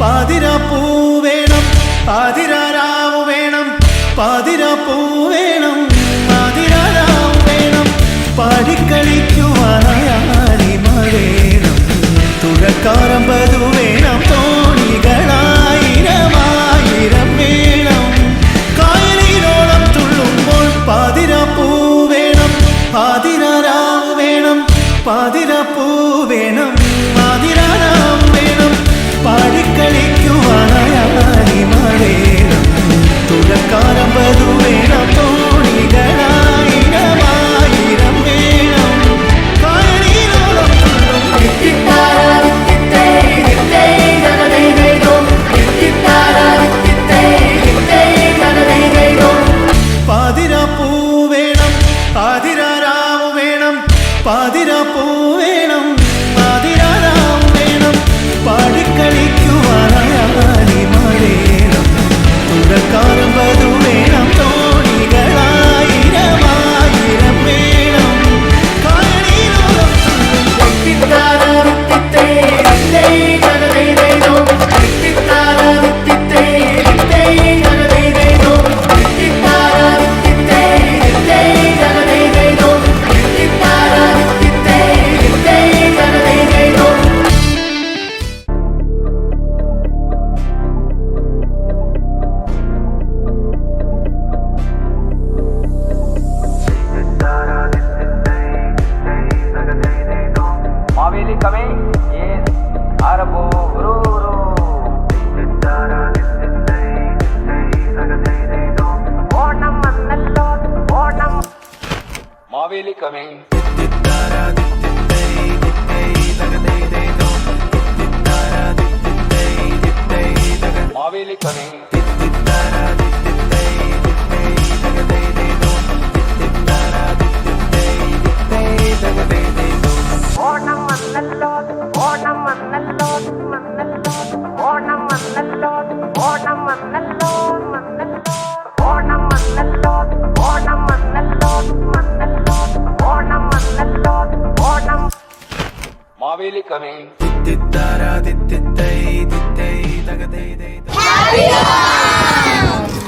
പാതിരാപ്പൂ വേണം, പാതിരാരാവ് വേണം, പാതിരാപ്പൂ വേണം, പാതിരാരാവ് വേണം, പാടിക്കളിക്കുവാനായാലിമ വേണം, തുഴക്കാരമ്പതു വേണം, തോണികളായിരമായിരം വേണം, കായലിനോളം തുള്ളുമ്പോൾ പാതിരാപ്പൂ വേണം, പാതിരാരാവ് വേണം, പാതിരാപ്പൂ വേണം, പാതിരാരാവ് വേണം, പാടിക്കളിക്കുവാനായാലിമ വേണം, തുഴക്കാരമ്പതു വേണം, തോണികളായിരമായിരം വേണം, കായലിനോളം പാതിരാപ്പൂ വേണം, പാതിരാരാവ് വേണം, പാതിരാപ്പൂ വേണം, പാതിരാരാവ് വേണം, പാടിക്കളിക്കുവാനായാലിമ വേണം, തുഴക്കാരമ്പതു വേണം, തോണികളായിരമായിരം വേണം, കായലിനോളം Mavili coming, yes, Arabo, Mavili coming. Mavili coming. Mavili coming. Happy